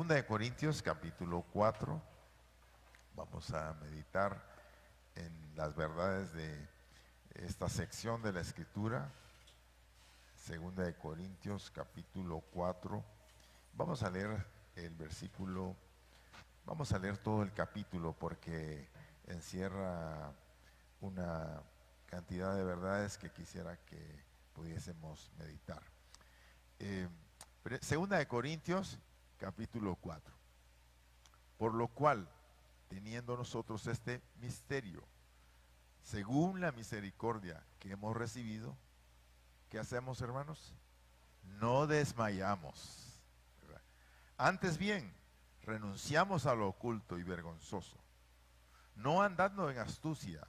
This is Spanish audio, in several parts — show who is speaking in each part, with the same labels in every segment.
Speaker 1: Segunda de Corintios, capítulo 4. Vamos a meditar en las verdades de esta sección de la Escritura. Segunda de Corintios, capítulo 4. Vamos a leer el versículo, vamos a leer todo el capítulo porque encierra una cantidad de verdades que quisiera que pudiésemos meditar. Segunda de Corintios, capítulo 4. Por lo cual, teniendo nosotros este misterio, según la misericordia que hemos recibido, ¿qué hacemos, hermanos? No desmayamos, ¿verdad? Antes bien, renunciamos a lo oculto y vergonzoso, no andando en astucia,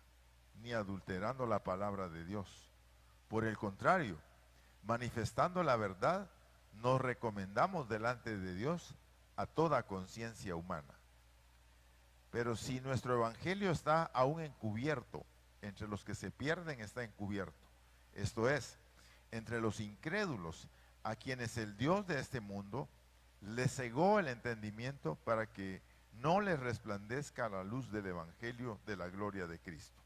Speaker 1: ni adulterando la palabra de Dios. Por el contrario, manifestando la verdad, nos recomendamos delante de Dios a toda conciencia humana. Pero si nuestro evangelio está aún encubierto, entre los que se pierden está encubierto, esto es, entre los incrédulos, a quienes el Dios de este mundo les cegó el entendimiento para que no les resplandezca la luz del evangelio de la gloria de Cristo,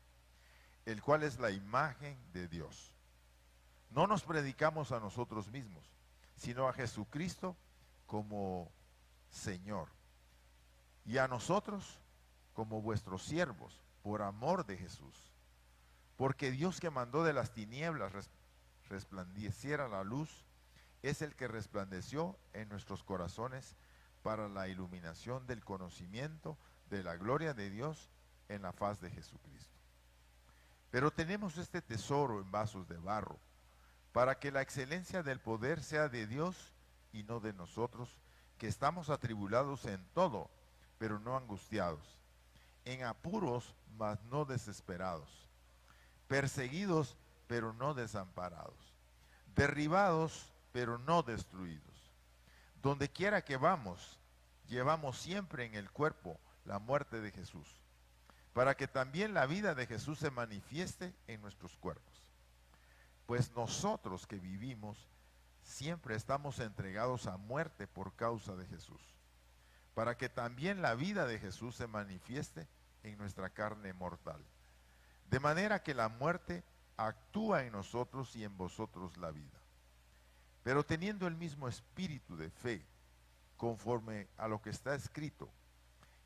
Speaker 1: el cual es la imagen de Dios. No nos predicamos a nosotros mismos, sino a Jesucristo como Señor, y a nosotros como vuestros siervos, por amor de Jesús. Porque Dios, que mandó de las tinieblas resplandeciera la luz, es el que resplandeció en nuestros corazones para la iluminación del conocimiento de la gloria de Dios en la faz de Jesucristo. Pero tenemos este tesoro en vasos de barro, para que la excelencia del poder sea de Dios y no de nosotros, que estamos atribulados en todo, pero no angustiados, en apuros, mas no desesperados, perseguidos, pero no desamparados, derribados, pero no destruidos. Donde quiera que vamos, llevamos siempre en el cuerpo la muerte de Jesús, para que también la vida de Jesús se manifieste en nuestros cuerpos. Pues nosotros que vivimos, siempre estamos entregados a muerte por causa de Jesús, para que también la vida de Jesús se manifieste en nuestra carne mortal. De manera que la muerte actúa en nosotros y en vosotros la vida. Pero teniendo el mismo espíritu de fe, conforme a lo que está escrito,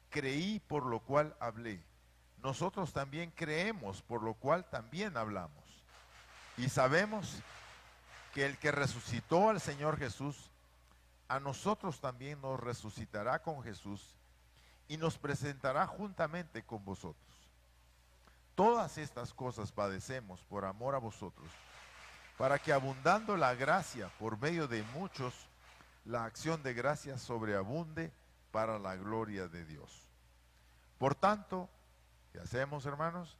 Speaker 1: creí por lo cual hablé. Nosotros también creemos por lo cual también hablamos. Y sabemos que el que resucitó al Señor Jesús, a nosotros también nos resucitará con Jesús y nos presentará juntamente con vosotros. Todas estas cosas padecemos por amor a vosotros, para que abundando la gracia por medio de muchos, la acción de gracia sobreabunde para la gloria de Dios. Por tanto, ¿qué hacemos, hermanos?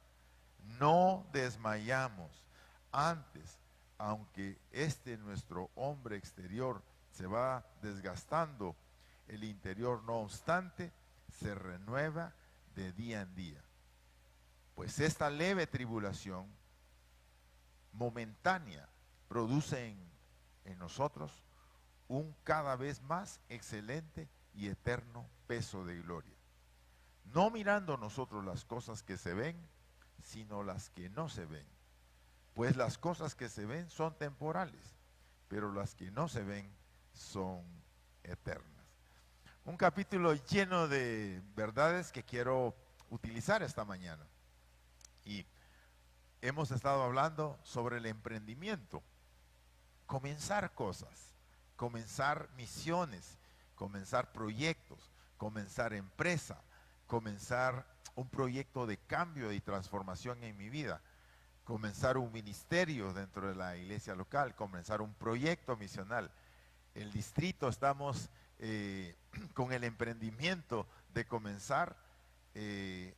Speaker 1: No desmayamos. Antes, aunque nuestro hombre exterior se va desgastando, el interior no obstante se renueva de día en día. Pues esta leve tribulación momentánea produce en nosotros un cada vez más excelente y eterno peso de gloria. No mirando nosotros las cosas que se ven, sino las que no se ven. Pues las cosas que se ven son temporales, pero las que no se ven son eternas. Un capítulo lleno de verdades que quiero utilizar esta mañana. Y hemos estado hablando sobre el emprendimiento. Comenzar cosas, comenzar misiones, comenzar proyectos, comenzar empresa, comenzar un proyecto de cambio y transformación en mi vida. Comenzar un ministerio dentro de la iglesia local, comenzar un proyecto misional. El distrito estamos con el emprendimiento de comenzar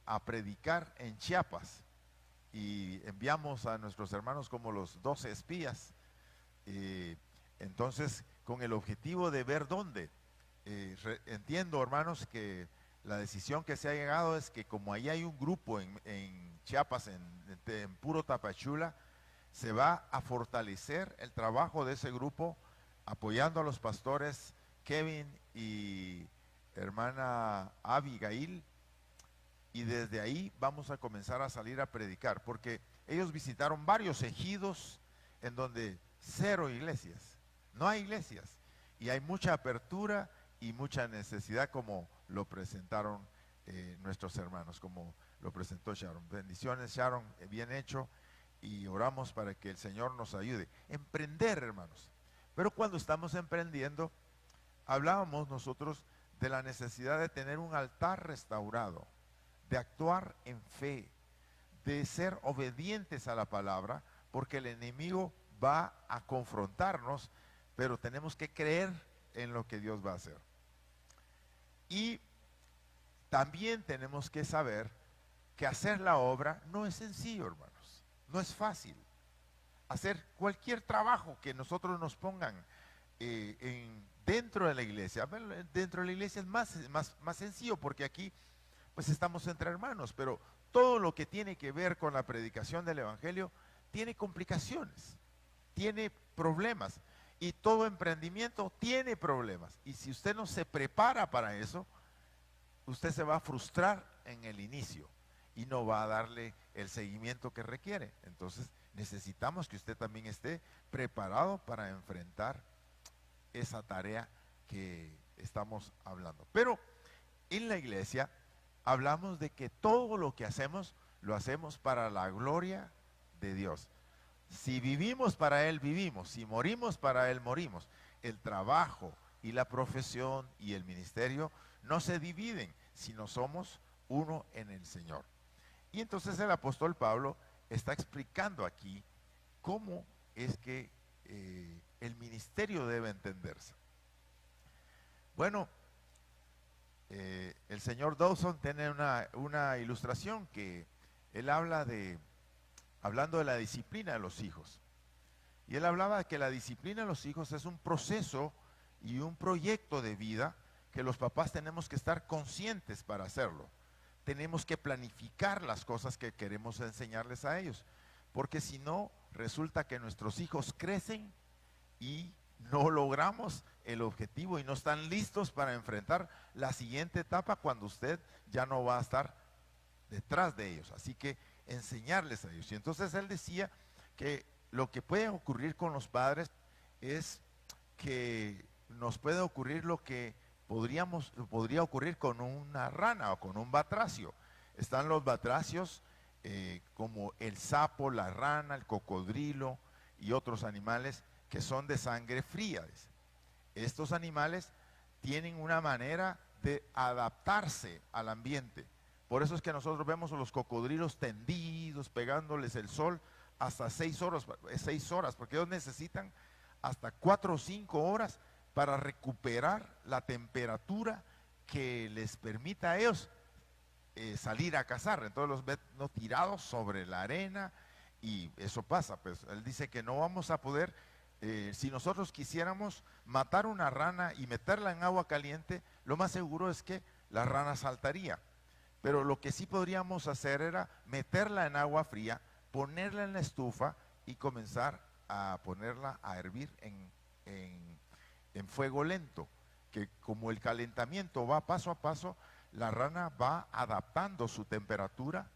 Speaker 1: a predicar en Chiapas y enviamos a nuestros hermanos como los 12 espías, entonces con el objetivo de ver dónde. Entiendo, hermanos, que la decisión que se ha llegado es que como ahí hay un grupo en Chiapas, en puro Tapachula, se va a fortalecer el trabajo de ese grupo apoyando a los pastores Kevin y hermana Abigail, y desde ahí vamos a comenzar a salir a predicar, porque ellos visitaron varios ejidos en donde cero iglesias, no hay iglesias, y hay mucha apertura y mucha necesidad, como lo presentaron nuestros hermanos, como lo presentó Sharon. Bendiciones, Sharon, bien hecho, y oramos para que el Señor nos ayude. Emprender, hermanos. Pero cuando estamos emprendiendo, hablábamos nosotros de la necesidad de tener un altar restaurado, de actuar en fe, de ser obedientes a la palabra, porque el enemigo va a confrontarnos, pero tenemos que creer en lo que Dios va a hacer. Y también tenemos que saber que hacer la obra no es sencillo, hermanos, no es fácil. Hacer cualquier trabajo que nosotros nos pongan dentro de la iglesia, dentro de la iglesia es más sencillo, porque aquí pues estamos entre hermanos, pero todo lo que tiene que ver con la predicación del evangelio tiene complicaciones, tiene problemas, y todo emprendimiento tiene problemas, y si usted no se prepara para eso, usted se va a frustrar en el inicio y no va a darle el seguimiento que requiere. Entonces necesitamos que usted también esté preparado para enfrentar esa tarea que estamos hablando. Pero en la iglesia hablamos de que todo lo que hacemos, lo hacemos para la gloria de Dios. Si vivimos para Él, vivimos. Si morimos para Él, morimos. El trabajo y la profesión y el ministerio no se dividen, sino somos uno en el Señor. Y entonces el apóstol Pablo está explicando aquí cómo es que el ministerio debe entenderse. Bueno, el señor Dawson tiene una ilustración que él hablando de la disciplina de los hijos. Y él hablaba de que la disciplina de los hijos es un proceso y un proyecto de vida que los papás tenemos que estar conscientes para hacerlo. Tenemos que planificar las cosas que queremos enseñarles a ellos, porque si no, resulta que nuestros hijos crecen y no logramos el objetivo y no están listos para enfrentar la siguiente etapa cuando usted ya no va a estar detrás de ellos. Así que enseñarles a ellos. Y entonces él decía que lo que puede ocurrir con los padres es que nos puede ocurrir lo que podría ocurrir con una rana o con un batracio. Están los batracios como el sapo, la rana, el cocodrilo y otros animales que son de sangre fría. Estos animales tienen una manera de adaptarse al ambiente. Por eso es que nosotros vemos a los cocodrilos tendidos, pegándoles el sol hasta 6 horas, porque ellos necesitan hasta 4 o 5 horas para recuperar la temperatura que les permita a ellos salir a cazar. Entonces los ven no tirados sobre la arena, y eso pasa. Pues él dice que no vamos a poder, si nosotros quisiéramos matar una rana y meterla en agua caliente, lo más seguro es que la rana saltaría. Pero lo que sí podríamos hacer era meterla en agua fría, ponerla en la estufa y comenzar a ponerla a hervir en fuego lento, que como el calentamiento va paso a paso, la rana va adaptando su temperatura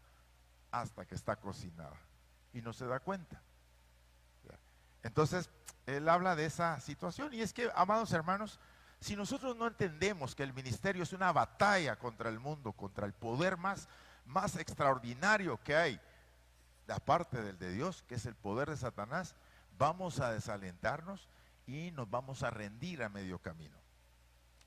Speaker 1: hasta que está cocinada y no se da cuenta. Entonces, él habla de esa situación, y es que, amados hermanos, si nosotros no entendemos que el ministerio es una batalla contra el mundo, contra el poder más extraordinario que hay, aparte del de Dios, que es el poder de Satanás, vamos a desalentarnos y nos vamos a rendir a medio camino.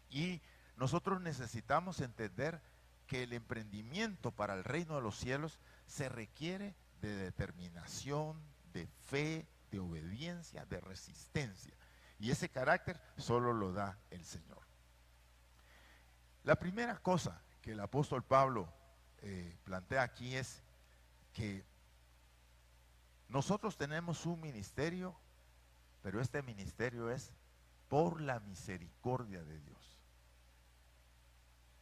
Speaker 1: Y nosotros necesitamos entender que el emprendimiento para el reino de los cielos se requiere de determinación, de fe, de obediencia, de resistencia. Y ese carácter solo lo da el Señor. La primera cosa que el apóstol Pablo plantea aquí es que nosotros tenemos un ministerio, pero este ministerio es por la misericordia de Dios.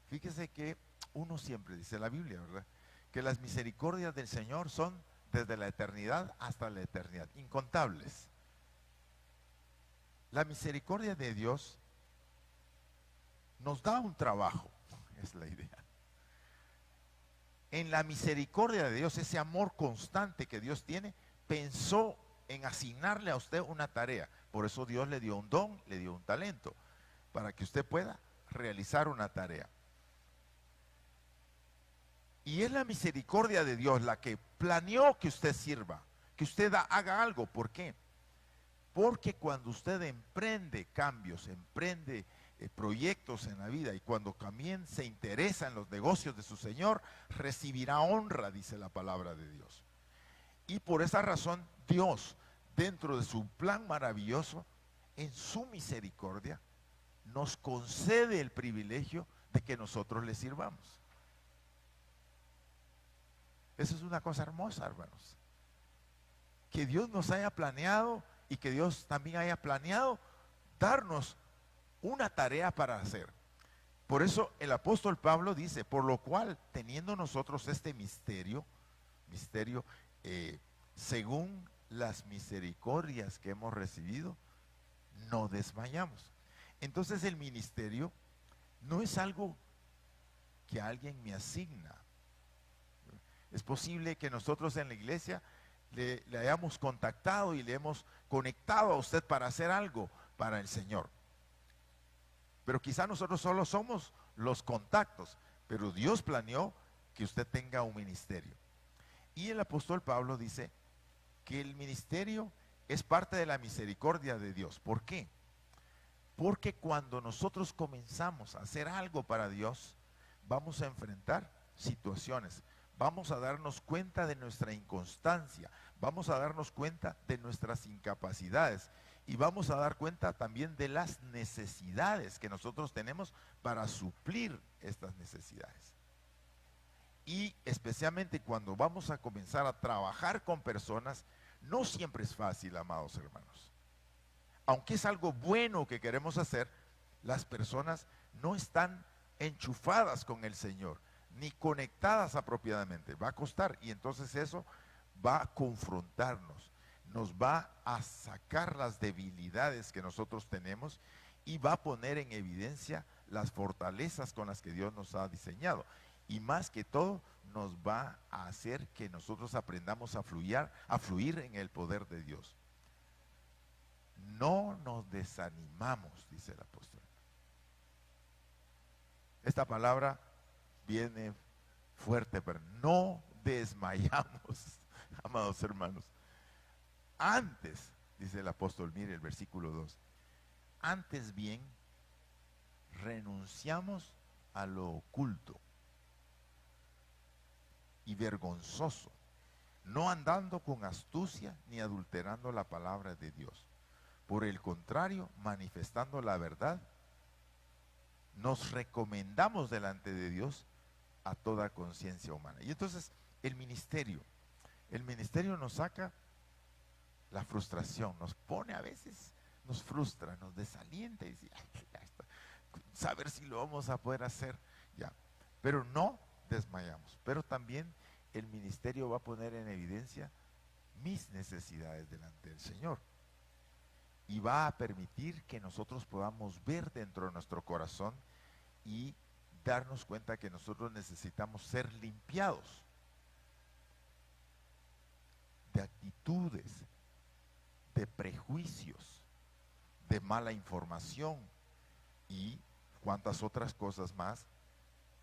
Speaker 1: Fíjese que uno siempre dice la Biblia, ¿verdad?, que las misericordias del Señor son desde la eternidad hasta la eternidad, incontables. La misericordia de Dios nos da un trabajo, es la idea. En la misericordia de Dios, ese amor constante que Dios tiene, pensó en asignarle a usted una tarea. Por eso Dios le dio un don, le dio un talento, para que usted pueda realizar una tarea. Y es la misericordia de Dios la que planeó que usted sirva, que usted haga algo. ¿Por qué? Porque cuando usted emprende cambios, emprende proyectos en la vida, y cuando también se interesa en los negocios de su Señor, recibirá honra, dice la palabra de Dios. Y por esa razón Dios, dentro de su plan maravilloso, en su misericordia, nos concede el privilegio de que nosotros le sirvamos. Eso es una cosa hermosa, hermanos. Que Dios nos haya planeado y que Dios también haya planeado darnos una tarea para hacer. Por eso el apóstol Pablo dice, por lo cual, teniendo nosotros este misterio, según las misericordias que hemos recibido, no desmayamos. Entonces el ministerio no es algo que alguien me asigna. Es posible que nosotros en la iglesia le hayamos contactado y le hemos conectado a usted para hacer algo para el Señor. Pero quizá nosotros solo somos los contactos, pero Dios planeó que usted tenga un ministerio. Y el apóstol Pablo dice que el ministerio es parte de la misericordia de Dios. ¿Por qué? Porque cuando nosotros comenzamos a hacer algo para Dios, vamos a enfrentar situaciones. Vamos a darnos cuenta de nuestra inconstancia, vamos a darnos cuenta de nuestras incapacidades y vamos a dar cuenta también de las necesidades que nosotros tenemos para suplir estas necesidades. Y especialmente cuando vamos a comenzar a trabajar con personas, no siempre es fácil, amados hermanos. Aunque es algo bueno que queremos hacer, las personas no están enchufadas con el Señor, ni conectadas apropiadamente. Va a costar, y entonces eso va a confrontarnos, nos va a sacar las debilidades que nosotros tenemos y va a poner en evidencia las fortalezas con las que Dios nos ha diseñado. Y más que todo, nos va a hacer que nosotros aprendamos a fluir en el poder de Dios. No nos desanimamos, dice el apóstol. Esta palabra viene fuerte, pero no desmayamos, amados hermanos. Antes, dice el apóstol, mire el versículo 2, antes bien renunciamos a lo oculto y vergonzoso, no andando con astucia ni adulterando la palabra de Dios. Por el contrario, manifestando la verdad, nos recomendamos delante de Dios a toda conciencia humana. Y entonces el ministerio nos saca la frustración, nos pone a veces, nos frustra, nos desalienta y dice, ay, ya está, saber si lo vamos a poder hacer, ya. Pero no desmayamos. Pero también el ministerio va a poner en evidencia mis necesidades delante del Señor. Y va a permitir que nosotros podamos ver dentro de nuestro corazón y darnos cuenta que nosotros necesitamos ser limpiados de actitudes, de prejuicios, de mala información y cuantas otras cosas más,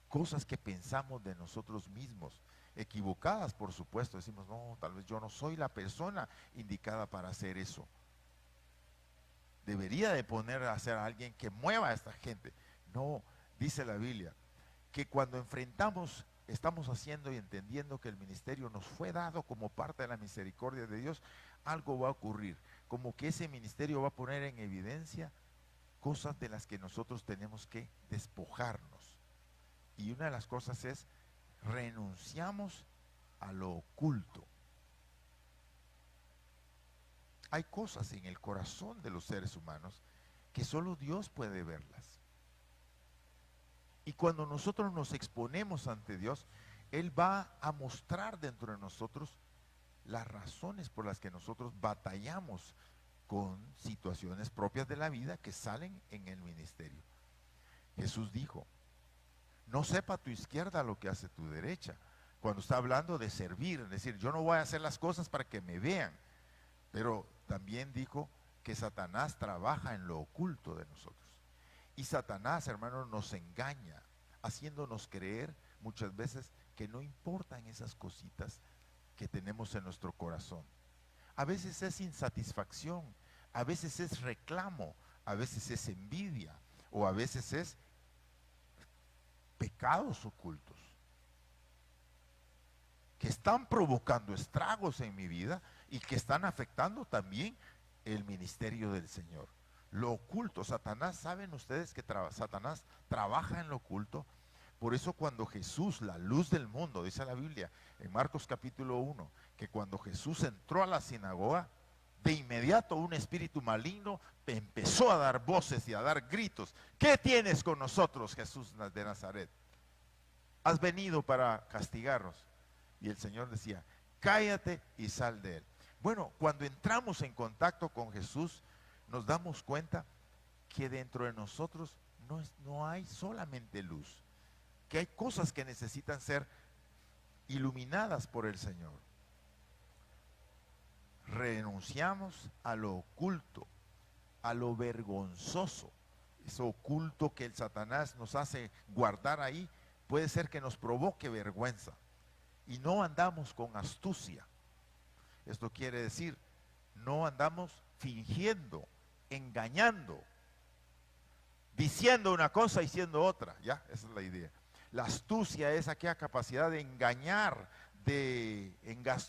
Speaker 1: cosas que pensamos de nosotros mismos, equivocadas por supuesto. Decimos, no, tal vez yo no soy la persona indicada para hacer eso. Debería de poner a hacer a alguien que mueva a esta gente. No, dice la Biblia, que cuando estamos haciendo y entendiendo que el ministerio nos fue dado como parte de la misericordia de Dios, algo va a ocurrir, como que ese ministerio va a poner en evidencia cosas de las que nosotros tenemos que despojarnos. Y una de las cosas es, renunciamos a lo oculto. Hay cosas en el corazón de los seres humanos que solo Dios puede verlas. Y cuando nosotros nos exponemos ante Dios, Él va a mostrar dentro de nosotros las razones por las que nosotros batallamos con situaciones propias de la vida que salen en el ministerio. Jesús dijo, no sepa tu izquierda lo que hace tu derecha. Cuando está hablando de servir, es decir, yo no voy a hacer las cosas para que me vean. Pero también dijo que Satanás trabaja en lo oculto de nosotros. Y Satanás, hermanos, nos engaña, haciéndonos creer muchas veces que no importan esas cositas que tenemos en nuestro corazón. A veces es insatisfacción, a veces es reclamo, a veces es envidia, o a veces es pecados ocultos que están provocando estragos en mi vida y que están afectando también el ministerio del Señor. Lo oculto, Satanás, ¿saben ustedes que Satanás trabaja en lo oculto? Por eso cuando Jesús, la luz del mundo, dice la Biblia en Marcos capítulo 1, que cuando Jesús entró a la sinagoga, de inmediato un espíritu maligno empezó a dar voces y a dar gritos. ¿Qué tienes con nosotros, Jesús de Nazaret? ¿Has venido para castigarnos? Y el Señor decía, cállate y sal de él. Bueno, cuando entramos en contacto con Jesús, nos damos cuenta que dentro de nosotros no hay solamente luz, que hay cosas que necesitan ser iluminadas por el Señor. Renunciamos a lo oculto, a lo vergonzoso, eso oculto que el Satanás nos hace guardar ahí, puede ser que nos provoque vergüenza. Y no andamos con astucia. Esto quiere decir, no andamos fingiendo, engañando, diciendo una cosa y siendo otra. Ya, esa es la idea. La astucia es aquella capacidad de engañar, de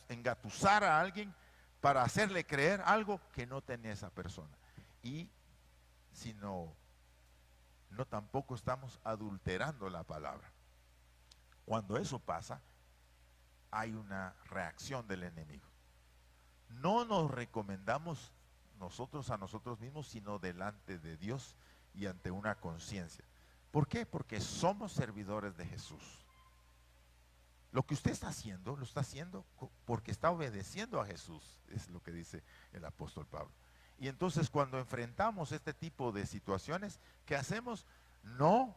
Speaker 1: engatusar a alguien para hacerle creer algo que no tenía esa persona. Y si no tampoco estamos adulterando la palabra. Cuando eso pasa, hay una reacción del enemigo. No nos recomendamos nosotros a nosotros mismos, sino delante de Dios y ante una conciencia. ¿Por qué? Porque somos servidores de Jesús. Lo que usted está haciendo, lo está haciendo porque está obedeciendo a Jesús, es lo que dice el apóstol Pablo. Y entonces cuando enfrentamos este tipo de situaciones, ¿qué hacemos? No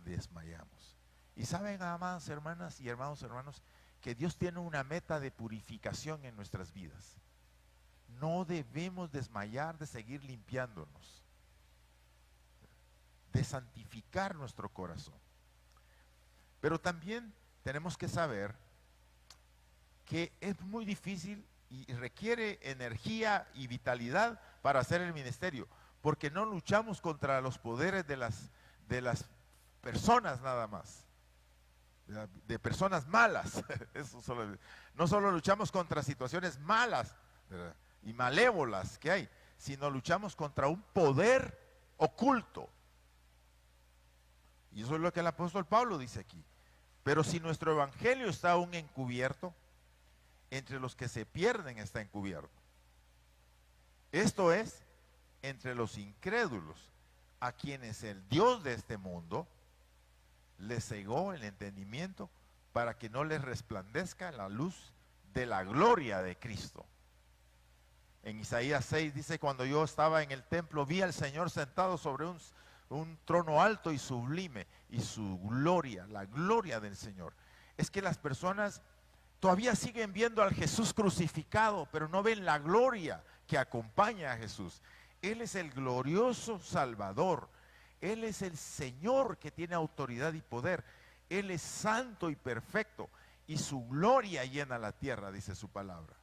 Speaker 1: desmayamos. Y saben, amadas hermanas y hermanos, que Dios tiene una meta de purificación en nuestras vidas. No debemos desmayar de seguir limpiándonos, de santificar nuestro corazón. Pero también tenemos que saber que es muy difícil y requiere energía y vitalidad para hacer el ministerio, porque no luchamos contra los poderes de las personas nada más, de personas malas. No solo luchamos contra situaciones malas, ¿verdad?, y malévolas que hay, sino luchamos contra un poder oculto. Y eso es lo que el apóstol Pablo dice aquí. Pero si nuestro evangelio está aún encubierto, entre los que se pierden está encubierto. Esto es, entre los incrédulos, a quienes el Dios de este mundo les cegó el entendimiento para que no les resplandezca la luz de la gloria de Cristo. En Isaías 6 dice, cuando yo estaba en el templo vi al Señor sentado sobre un trono alto y sublime, y su gloria, la gloria del Señor. Es que las personas todavía siguen viendo al Jesús crucificado, pero no ven la gloria que acompaña a Jesús. Él es el glorioso Salvador. Él es el Señor que tiene autoridad y poder. Él es santo y perfecto, y su gloria llena la tierra, dice su palabra.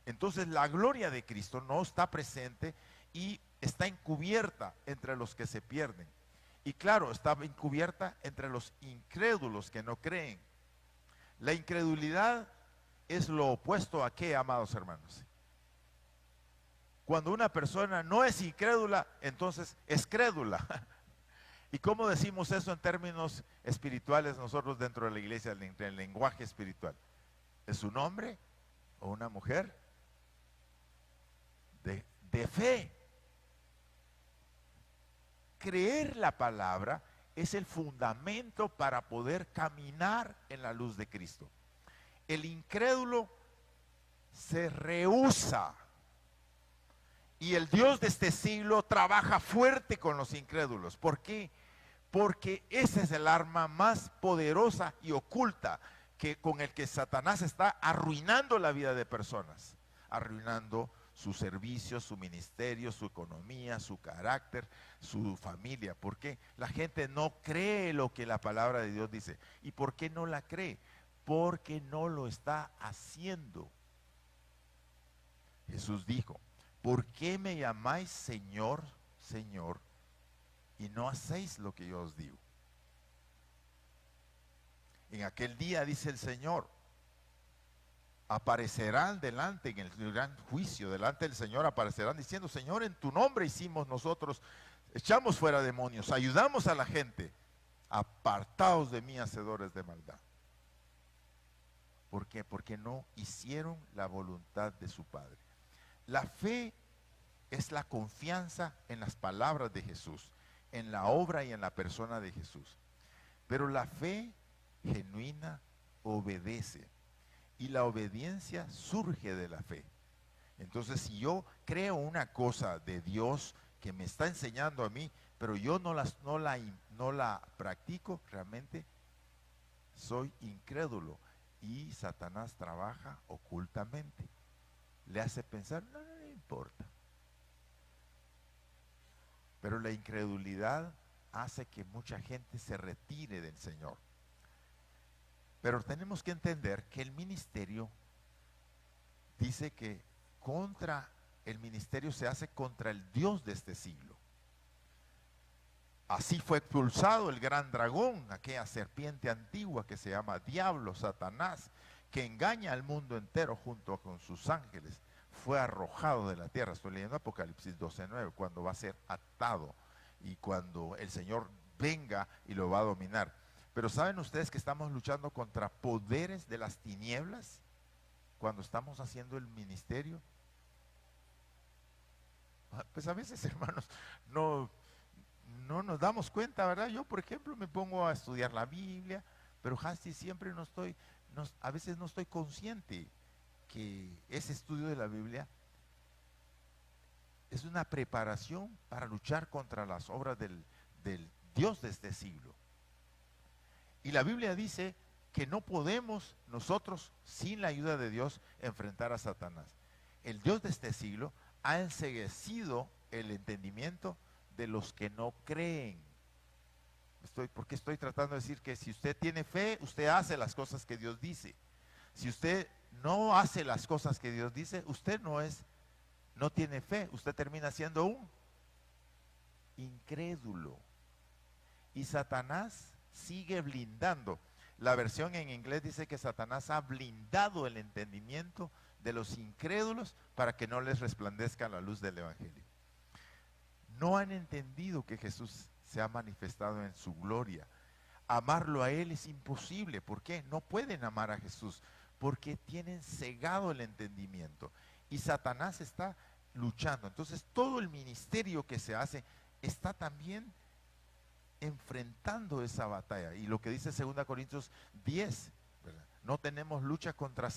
Speaker 1: Entonces la gloria de Cristo no está presente y está encubierta entre los que se pierden. Y claro, está encubierta entre los incrédulos que no creen. La incredulidad es lo opuesto a qué, amados hermanos. Cuando una persona no es incrédula, entonces es crédula. ¿Y cómo decimos eso en términos espirituales nosotros dentro de la iglesia, en el lenguaje espiritual? ¿Es un hombre o una mujer de fe? Creer la palabra es el fundamento para poder caminar en la luz de Cristo. El incrédulo se rehúsa Y el Dios de este siglo trabaja fuerte con los incrédulos. ¿Por qué? Porque esa es el arma más poderosa y oculta con el que Satanás está arruinando la vida de personas, arruinando su servicio, su ministerio, su economía, su carácter, su familia. ¿Por qué? La gente no cree lo que la palabra de Dios dice. ¿Y por qué no la cree? Porque no lo está haciendo. Jesús dijo: ¿por qué me llamáis Señor, Señor, y no hacéis lo que yo os digo? En aquel día, dice el Señor, aparecerán delante, en el gran juicio, delante del Señor aparecerán diciendo: Señor, en tu nombre hicimos nosotros, echamos fuera demonios, ayudamos a la gente. Apartaos de mí, hacedores de maldad. ¿Por qué? Porque no hicieron la voluntad de su Padre. La fe es la confianza en las palabras de Jesús, en la obra y en la persona de Jesús. Pero la fe genuina obedece, y la obediencia surge de la fe. Entonces, si yo creo una cosa de Dios que me está enseñando a mí, pero yo no la practico, realmente soy incrédulo, y Satanás trabaja ocultamente. Le hace pensar: no le importa. Pero la incredulidad hace que mucha gente se retire del Señor. Pero tenemos que entender que el ministerio dice que el ministerio se hace contra el Dios de este siglo. Así fue expulsado el gran dragón, aquella serpiente antigua que se llama Diablo, Satanás, que engaña al mundo entero junto con sus ángeles. Fue arrojado de la tierra. Estoy leyendo Apocalipsis 12:9, cuando va a ser atado y cuando el Señor venga y lo va a dominar. Pero ¿saben ustedes que estamos luchando contra poderes de las tinieblas cuando estamos haciendo el ministerio? Pues a veces, hermanos, no nos damos cuenta, ¿verdad? Yo, por ejemplo, me pongo a estudiar la Biblia, pero casi siempre a veces no estoy consciente que ese estudio de la Biblia es una preparación para luchar contra las obras del Dios de este siglo. Y la Biblia dice que no podemos nosotros, sin la ayuda de Dios, enfrentar a Satanás. El Dios de este siglo ha enceguecido el entendimiento de los que no creen. Porque estoy tratando de decir que si usted tiene fe, usted hace las cosas que Dios dice. Si usted no hace las cosas que Dios dice, usted no tiene fe, usted termina siendo un incrédulo. Y Satanás sigue blindando. La versión en inglés dice que Satanás ha blindado el entendimiento de los incrédulos para que no les resplandezca la luz del Evangelio. No han entendido que Jesús se ha manifestado en su gloria. Amarlo a Él es imposible. ¿Por qué? No pueden amar a Jesús porque tienen cegado el entendimiento. Y Satanás está luchando. Entonces todo el ministerio que se hace está también enfrentando esa batalla. Y lo que dice 2 Corintios 10, ¿verdad? No tenemos lucha contra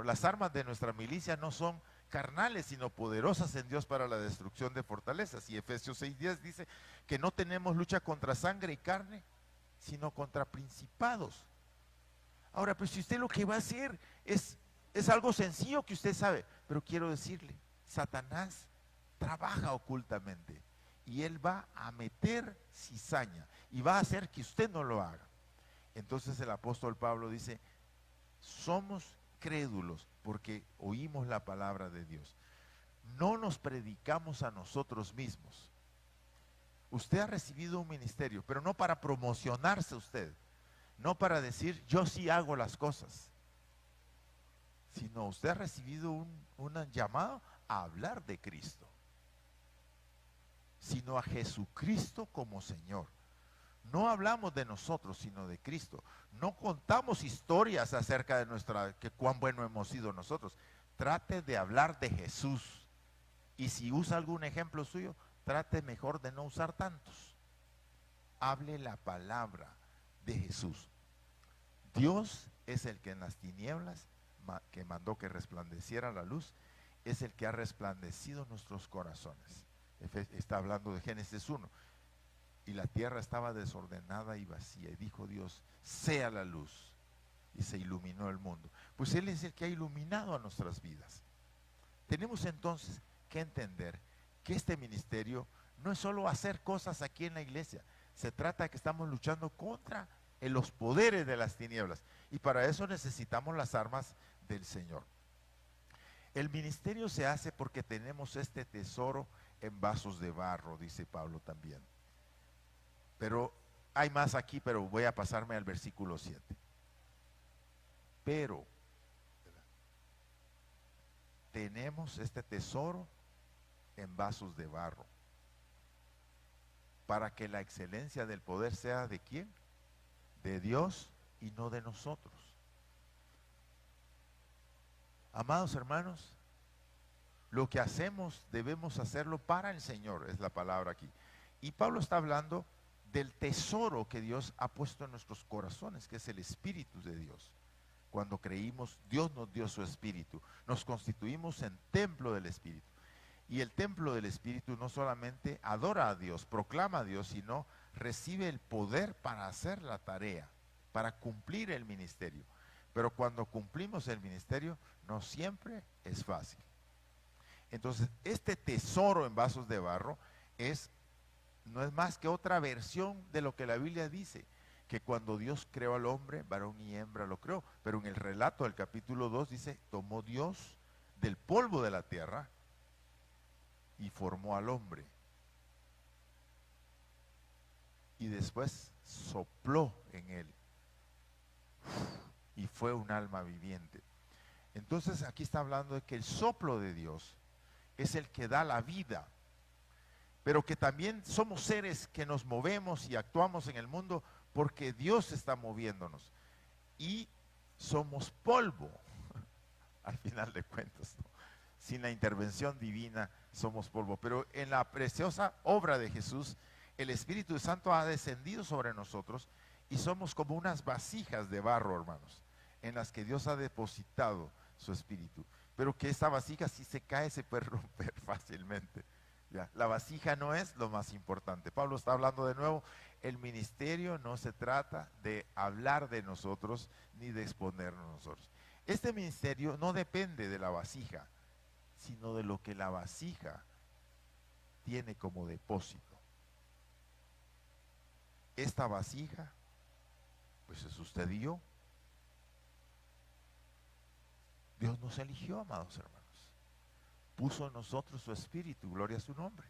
Speaker 1: las armas de nuestra milicia no son carnales, sino poderosas en Dios para la destrucción de fortalezas. Y Efesios 6:10 dice que no tenemos lucha contra sangre y carne, sino contra principados. Ahora, pues si usted lo que va a hacer es algo sencillo que usted sabe, pero quiero decirle, Satanás trabaja ocultamente y él va a meter cizaña y va a hacer que usted no lo haga. Entonces el apóstol Pablo dice: somos crédulos porque oímos la palabra de Dios. No nos predicamos a nosotros mismos. Usted ha recibido un ministerio, pero no para promocionarse usted, no para decir yo sí hago las cosas, sino usted ha recibido un llamado a hablar de Cristo, sino a Jesucristo como Señor. No hablamos de nosotros, sino de Cristo. No contamos historias acerca de que cuán bueno hemos sido nosotros. Trate de hablar de Jesús. Y si usa algún ejemplo suyo, trate mejor de no usar tantos. Hable la palabra de Jesús. Dios es el que en las tinieblas que mandó que resplandeciera la luz, es el que ha resplandecido nuestros corazones. Está hablando de Génesis 1. Y la tierra estaba desordenada y vacía. Y dijo Dios, sea la luz. Y se iluminó el mundo. Pues Él es el que ha iluminado a nuestras vidas. Tenemos entonces que entender que este ministerio no es solo hacer cosas aquí en la iglesia. Se trata de que estamos luchando contra los poderes de las tinieblas. Y para eso necesitamos las armas del Señor. El ministerio se hace porque tenemos este tesoro en vasos de barro, dice Pablo también. Pero hay más aquí, pero voy a pasarme al versículo 7. Pero tenemos este tesoro en vasos de barro, para que la excelencia del poder sea ¿de quién? De Dios y no de nosotros. Amados hermanos, lo que hacemos debemos hacerlo para el Señor, es la palabra aquí. Y Pablo está hablando del tesoro que Dios ha puesto en nuestros corazones, que es el Espíritu de Dios. Cuando creímos, Dios nos dio su Espíritu. Nos constituimos en templo del Espíritu. Y el templo del Espíritu no solamente adora a Dios, proclama a Dios, sino recibe el poder para hacer la tarea, para cumplir el ministerio. Pero cuando cumplimos el ministerio, no siempre es fácil. Entonces, este tesoro en vasos de barro no es más que otra versión de lo que la Biblia dice, que cuando Dios creó al hombre, varón y hembra lo creó. Pero en el relato del capítulo 2 dice, tomó Dios del polvo de la tierra y formó al hombre. Y después sopló en él y fue un alma viviente. Entonces aquí está hablando de que el soplo de Dios es el que da la vida, pero que también somos seres que nos movemos y actuamos en el mundo porque Dios está moviéndonos. Y somos polvo, al final de cuentas, ¿no? Sin la intervención divina somos polvo. Pero en la preciosa obra de Jesús, el Espíritu Santo ha descendido sobre nosotros y somos como unas vasijas de barro, hermanos, en las que Dios ha depositado su Espíritu. Pero que esta vasija, si se cae, se puede romper fácilmente. Ya, la vasija no es lo más importante. Pablo está hablando de nuevo, el ministerio no se trata de hablar de nosotros ni de exponernos nosotros. Este ministerio no depende de la vasija, sino de lo que la vasija tiene como depósito. Esta vasija, pues es usted y yo. Dios nos eligió, amados hermanos. Puso en nosotros su Espíritu, gloria a su nombre,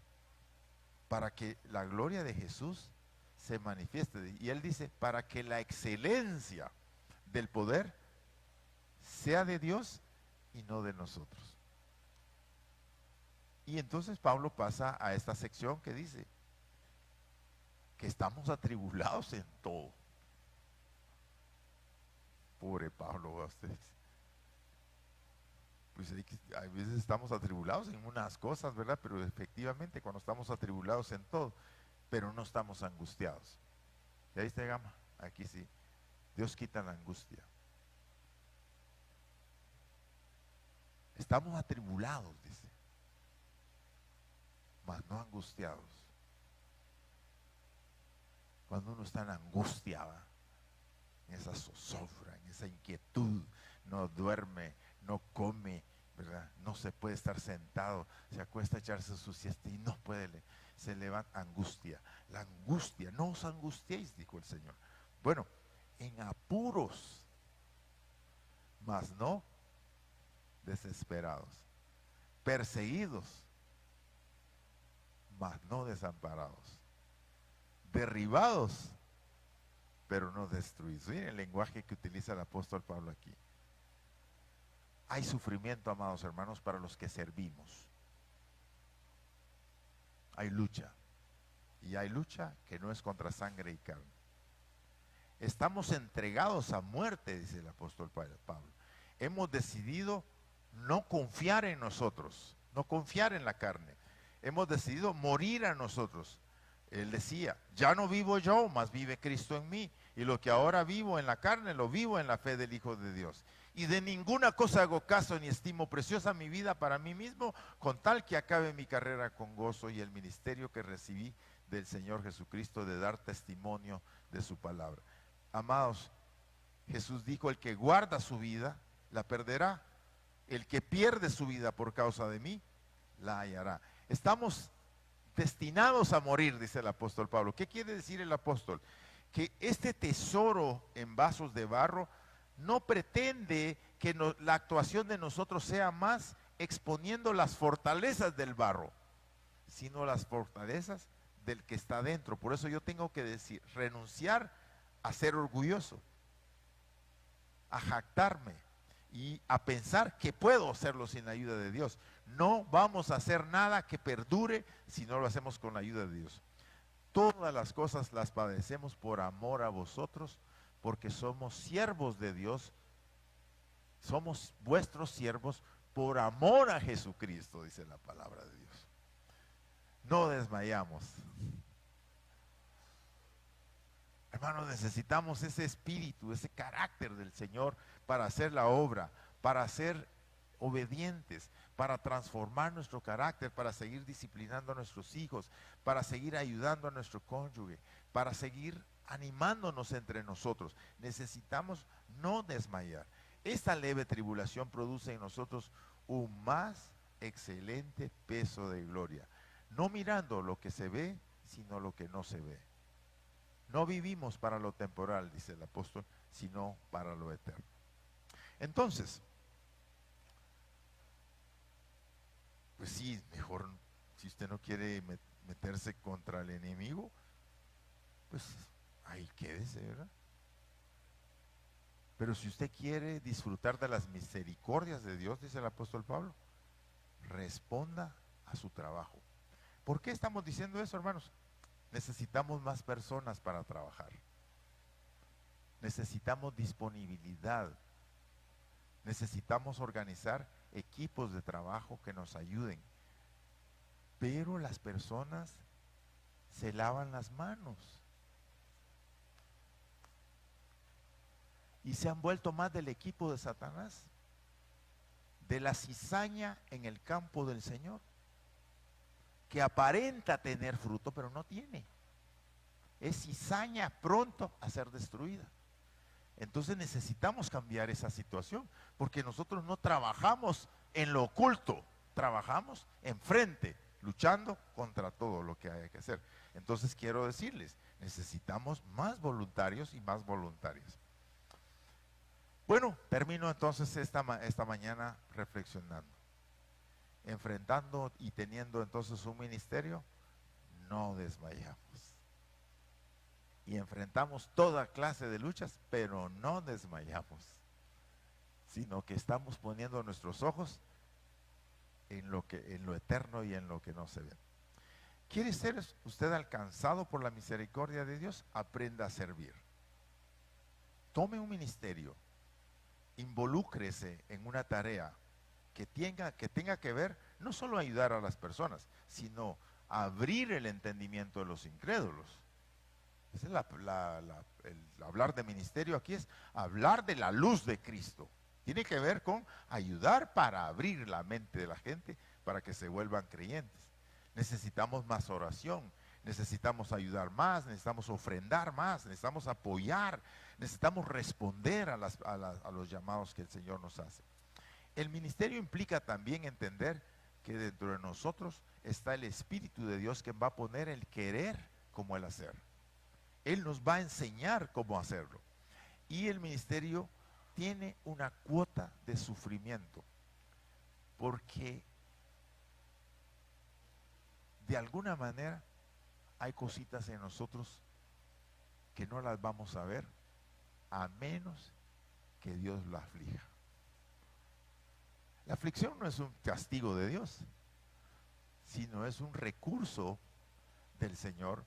Speaker 1: para que la gloria de Jesús se manifieste. Y Él dice, para que la excelencia del poder sea de Dios y no de nosotros. Y entonces Pablo pasa a esta sección que dice que estamos atribulados en todo. Pobre Pablo, a ustedes. Pues a veces estamos atribulados en unas cosas, ¿verdad? Pero efectivamente cuando estamos atribulados en todo, pero no estamos angustiados. ¿Ya viste, Gama? Aquí sí. Dios quita la angustia. Estamos atribulados, dice, mas no angustiados. Cuando uno está en angustia, ¿va? En esa zozobra, en esa inquietud, no duerme, no come, ¿verdad? No se puede estar sentado, se acuesta a echarse su siesta y no puede, se levanta angustia. La angustia, no os angustiéis, dijo el Señor. Bueno, en apuros, mas no desesperados, perseguidos, mas no desamparados, derribados, pero no destruidos. Miren el lenguaje que utiliza el apóstol Pablo aquí. Hay sufrimiento, amados hermanos, para los que servimos. Hay lucha. Y hay lucha que no es contra sangre y carne. Estamos entregados a muerte, dice el apóstol Pablo. Hemos decidido no confiar en nosotros, no confiar en la carne. Hemos decidido morir a nosotros Él decía, ya no vivo yo, mas vive Cristo en mí. Y lo que ahora vivo en la carne, lo vivo en la fe del Hijo de Dios. Y de ninguna cosa hago caso ni estimo preciosa mi vida para mí mismo, con tal que acabe mi carrera con gozo y el ministerio que recibí del Señor Jesucristo de dar testimonio de su palabra. Amados, Jesús dijo, el que guarda su vida, la perderá. El que pierde su vida por causa de mí, la hallará. Estamos destinados a morir, dice el apóstol Pablo. ¿Qué quiere decir el apóstol? Que este tesoro en vasos de barro no pretende que la actuación de nosotros sea más exponiendo las fortalezas del barro, sino las fortalezas del que está dentro. Por eso yo tengo que decir, renunciar a ser orgulloso, a jactarme y a pensar que puedo hacerlo sin la ayuda de Dios. No vamos a hacer nada que perdure si no lo hacemos con la ayuda de Dios. Todas las cosas las padecemos por amor a vosotros, porque somos siervos de Dios. Somos vuestros siervos por amor a Jesucristo, dice la palabra de Dios. No desmayamos. Hermanos, necesitamos ese espíritu, ese carácter del Señor para hacer la obra, para ser obedientes, para transformar nuestro carácter, para seguir disciplinando a nuestros hijos, para seguir ayudando a nuestro cónyuge, para seguir animándonos entre nosotros. Necesitamos no desmayar. Esta leve tribulación produce en nosotros un más excelente peso de gloria, no mirando lo que se ve, sino lo que no se ve. No vivimos para lo temporal, dice el apóstol, sino para lo eterno. Entonces, pues sí, mejor, si usted no quiere meterse contra el enemigo, pues ahí quédese, ¿verdad? Pero si usted quiere disfrutar de las misericordias de Dios, dice el apóstol Pablo, responda a su trabajo. ¿Por qué estamos diciendo eso, hermanos? Necesitamos más personas para trabajar. Necesitamos disponibilidad. Necesitamos organizar equipos de trabajo que nos ayuden. Pero las personas se lavan las manos y se han vuelto más del equipo de Satanás, de la cizaña en el campo del Señor, que aparenta tener fruto, pero no tiene. Es cizaña pronto a ser destruida. Entonces necesitamos cambiar esa situación, porque nosotros no trabajamos en lo oculto, trabajamos enfrente, luchando contra todo lo que haya que hacer. Entonces quiero decirles, necesitamos más voluntarios y más voluntarias. Bueno, termino entonces esta mañana reflexionando. Enfrentando y teniendo entonces un ministerio, no desmayamos. Y enfrentamos toda clase de luchas, pero no desmayamos, sino que estamos poniendo nuestros ojos en lo eterno y en lo que no se ve. ¿Quiere ser usted alcanzado por la misericordia de Dios? Aprenda a servir. Tome un ministerio, involúcrese en una tarea que tenga que ver no solo ayudar a las personas, sino abrir el entendimiento de los incrédulos. Esa es el hablar de ministerio aquí es hablar de la luz de Cristo. Tiene que ver con ayudar para abrir la mente de la gente para que se vuelvan creyentes. Necesitamos más oración, necesitamos ayudar más, necesitamos ofrendar más, necesitamos apoyar, necesitamos responder a los llamados que el Señor nos hace. El ministerio implica también entender que dentro de nosotros está el Espíritu de Dios que va a poner el querer como el hacer. Él nos va a enseñar cómo hacerlo. Y el ministerio tiene una cuota de sufrimiento, porque de alguna manera hay cositas en nosotros que no las vamos a ver a menos que Dios la aflija. La aflicción no es un castigo de Dios, sino es un recurso del Señor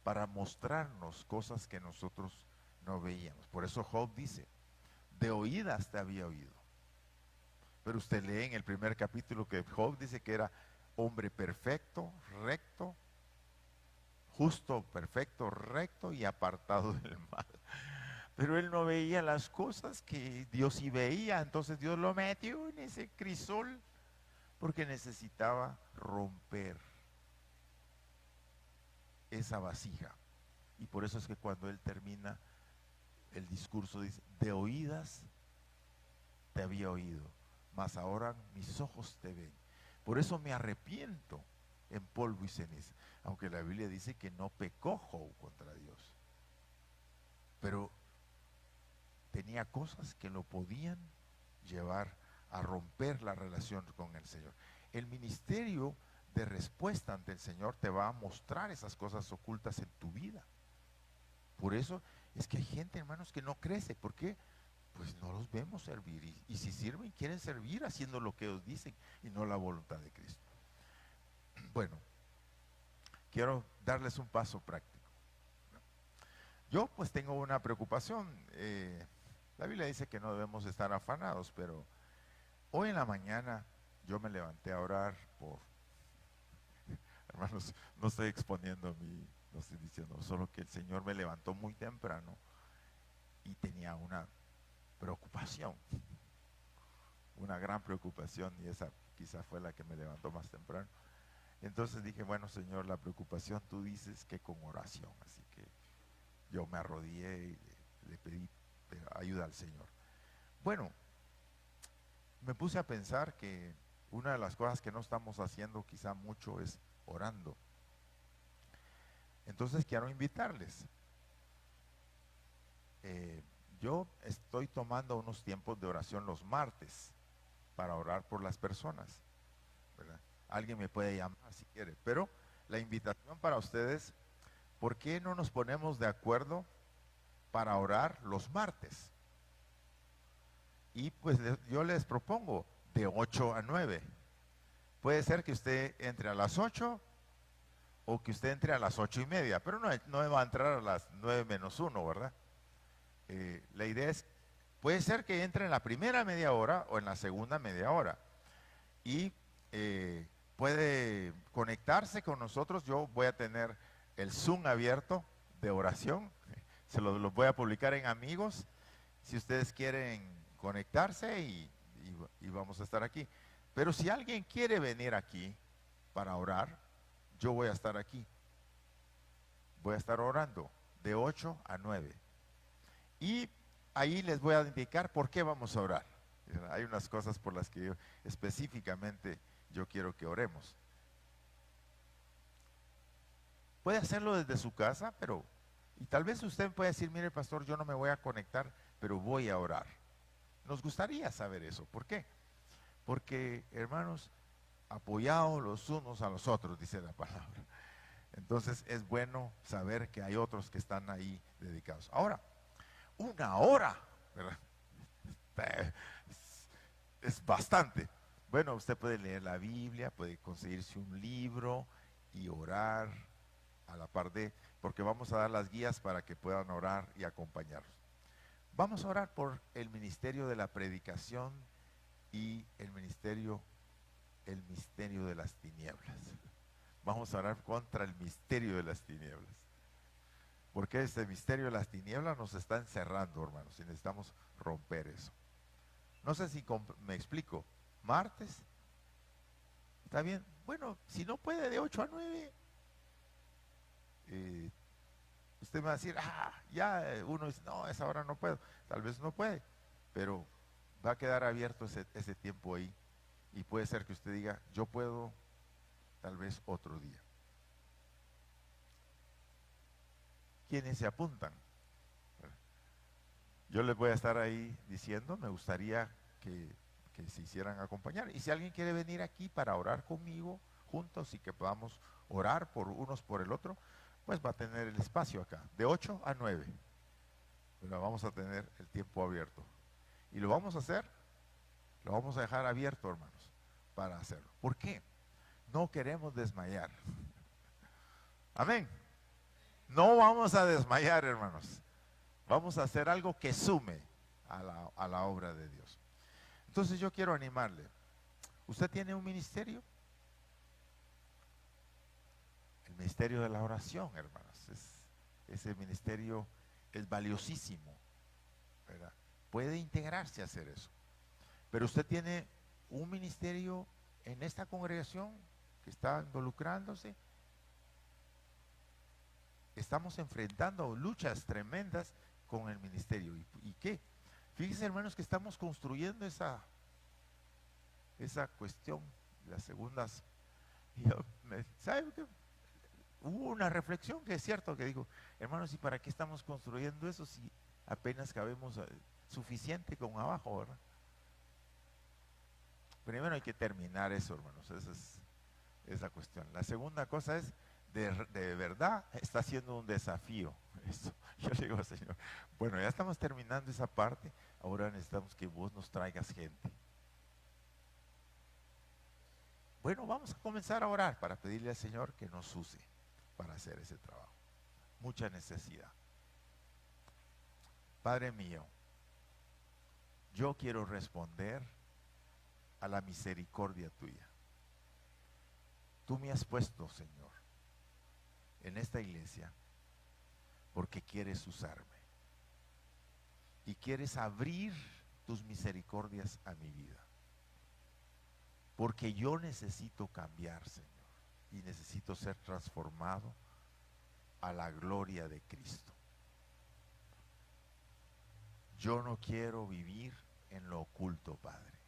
Speaker 1: para mostrarnos cosas que nosotros no veíamos. Por eso Job dice, de oídas te había oído. Pero usted lee en el primer capítulo que Job dice que era hombre perfecto, recto, justo, perfecto, recto y apartado del mal. Pero él no veía las cosas que Dios sí veía, entonces Dios lo metió en ese crisol porque necesitaba romper esa vasija. Y por eso es que cuando él termina el discurso dice, de oídas te había oído, mas ahora mis ojos te ven. Por eso me arrepiento en polvo y ceniza. Aunque la Biblia dice que no pecó Job contra Dios. Pero tenía cosas que lo podían llevar a romper la relación con el Señor. El ministerio de respuesta ante el Señor te va a mostrar esas cosas ocultas en tu vida. Por eso es que hay gente, hermanos, que no crece. ¿Por qué? Pues no los vemos servir. Y si sirven, quieren servir haciendo lo que ellos dicen y no la voluntad de Cristo. Bueno, quiero darles un paso práctico. Yo pues tengo una preocupación. La Biblia dice que no debemos estar afanados, pero hoy en la mañana yo me levanté a orar por, hermanos, no estoy exponiendo no estoy diciendo, solo que el Señor me levantó muy temprano y tenía una preocupación, una gran preocupación, y esa quizá fue la que me levantó más temprano. Entonces dije, bueno, Señor, la preocupación tú dices que con oración, así que yo me arrodillé y le pedí ayuda al Señor. Bueno, me puse a pensar que una de las cosas que no estamos haciendo quizá mucho es orando. Entonces quiero invitarles. Yo estoy tomando unos tiempos de oración los martes para orar por las personas, ¿verdad? Alguien me puede llamar si quiere, pero la invitación para ustedes, ¿por qué no nos ponemos de acuerdo para orar los martes? Y pues yo les propongo de 8 a 9. Puede ser que usted entre a las 8 o que usted entre a las 8:30, pero no va a entrar a las 9 menos 1, ¿verdad? La idea es, puede ser que entre en la primera media hora o en la segunda media hora. Y puede conectarse con nosotros. Yo voy a tener el Zoom abierto de oración. Se lo voy a publicar en Amigos. Si ustedes quieren conectarse y vamos a estar aquí. Pero si alguien quiere venir aquí para orar, yo voy a estar aquí. Voy a estar orando de 8 a 9. Y ahí les voy a indicar por qué vamos a orar. Hay unas cosas por las que específicamente yo quiero que oremos. Puede hacerlo desde su casa, y tal vez usted puede decir, mire pastor, yo no me voy a conectar, pero voy a orar. Nos gustaría saber eso. ¿Por qué? Porque, hermanos, apoyados los unos a los otros, dice la palabra. Entonces es bueno saber que hay otros que están ahí dedicados. Ahora, 1 hora, ¿verdad? Es bastante. Bueno, usted puede leer la Biblia, puede conseguirse un libro y orar a la par de, porque vamos a dar las guías para que puedan orar y acompañarnos. Vamos a orar por el ministerio de la predicación y el misterio de las tinieblas. Vamos a orar contra el misterio de las tinieblas. Porque este misterio de las tinieblas nos está encerrando, hermanos, y necesitamos romper eso. No sé si me explico. Martes, ¿está bien? Bueno, si no puede de 8 a 9, usted me va a decir, ya uno dice, no, a esa hora no puedo. Tal vez no puede, pero va a quedar abierto ese tiempo ahí. Y puede ser que usted diga, yo puedo tal vez otro día. ¿Quiénes se apuntan? Yo les voy a estar ahí diciendo, me gustaría que se hicieran acompañar. Y si alguien quiere venir aquí para orar conmigo juntos y que podamos orar por unos por el otro, pues va a tener el espacio acá, de 8 a 9. Pero vamos a tener el tiempo abierto. Y lo vamos a hacer, lo vamos a dejar abierto, hermanos, para hacerlo. ¿Por qué? No queremos desmayar. Amén. No vamos a desmayar, hermanos. Vamos a hacer algo que sume a la obra de Dios. Entonces yo quiero animarle. ¿Usted tiene un ministerio? El El ministerio de la oración, hermanos, ese ministerio es valiosísimo, ¿verdad? Puede integrarse a hacer eso. Pero usted tiene un ministerio en esta congregación que está involucrándose. Estamos enfrentando luchas tremendas con el ministerio. ¿Y qué? Fíjense, hermanos, que estamos construyendo esa cuestión, las segundas. ¿Sabe qué? Hubo una reflexión que es cierto, que digo, hermanos, ¿y para qué estamos construyendo eso si apenas cabemos suficiente con abajo, verdad? Primero hay que terminar eso, hermanos, esa es la cuestión. La segunda cosa es, de verdad, está siendo un desafío esto. Yo le digo al Señor, bueno, ya estamos terminando esa parte, ahora necesitamos que vos nos traigas gente. Bueno, vamos a comenzar a orar para pedirle al Señor que nos use para hacer ese trabajo. Mucha necesidad. Padre mío, yo quiero responder a la misericordia tuya. Tú me has puesto, Señor, en esta iglesia porque quieres usarme y quieres abrir tus misericordias a mi vida, porque yo necesito cambiar, Señor, y necesito ser transformado a la gloria de Cristo. Yo no quiero vivir en lo oculto, Padre,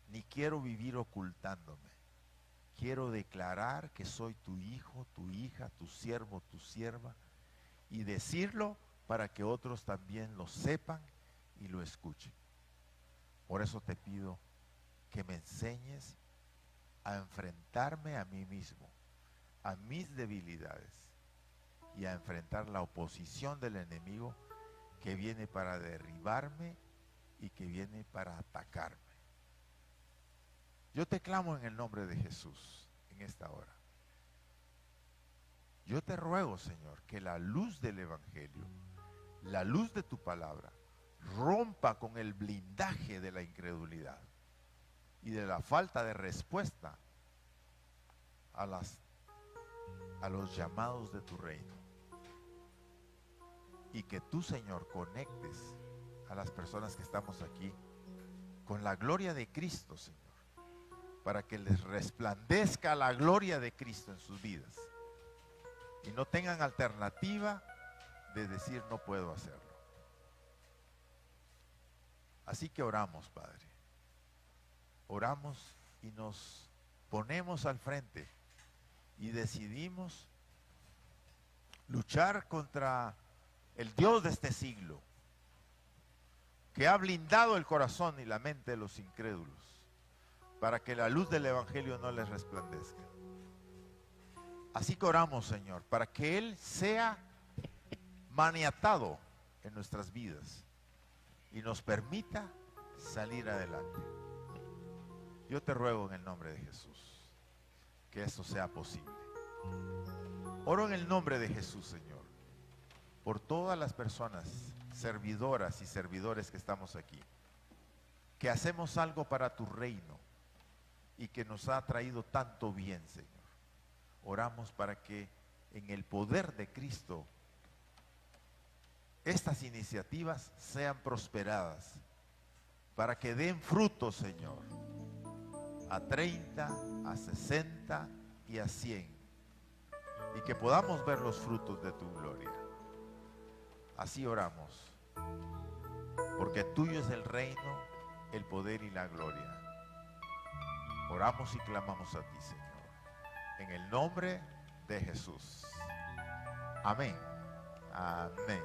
Speaker 1: ni quiero vivir ocultándome. Quiero declarar que soy tu hijo, tu hija, tu siervo, tu sierva, y decirlo para que otros también lo sepan y lo escuchen. Por eso te pido que me enseñes a enfrentarme a mí mismo, a mis debilidades, y a enfrentar la oposición del enemigo que viene para derribarme y que viene para atacarme. Yo te clamo en el nombre de Jesús en esta hora. Yo te ruego, Señor, que la luz del Evangelio, la luz de tu palabra, rompa con el blindaje de la incredulidad y de la falta de respuesta a los llamados de tu reino. Y que tú, Señor, conectes a las personas que estamos aquí con la gloria de Cristo, Señor, para que les resplandezca la gloria de Cristo en sus vidas y no tengan alternativa de decir no puedo hacerlo. Así que oramos, Padre. Oramos y nos ponemos al frente y decidimos luchar contra el Dios de este siglo, que ha blindado el corazón y la mente de los incrédulos para que la luz del Evangelio no les resplandezca. Así que oramos, Señor, para que Él sea maniatado en nuestras vidas y nos permita salir adelante. Yo te ruego en el nombre de Jesús que esto sea posible. Oro en el nombre de Jesús, Señor, por todas las personas servidoras y servidores que estamos aquí, que hacemos algo para tu reino y que nos ha traído tanto bien, Señor. Oramos para que en el poder de Cristo estas iniciativas sean prosperadas, para que den frutos, Señor, a 30, a 60 y a 100, y que podamos ver los frutos de tu gloria. Así oramos, porque tuyo es el reino, el poder y la gloria. Oramos y clamamos a ti, Señor, en el nombre de Jesús. Amén. Amén.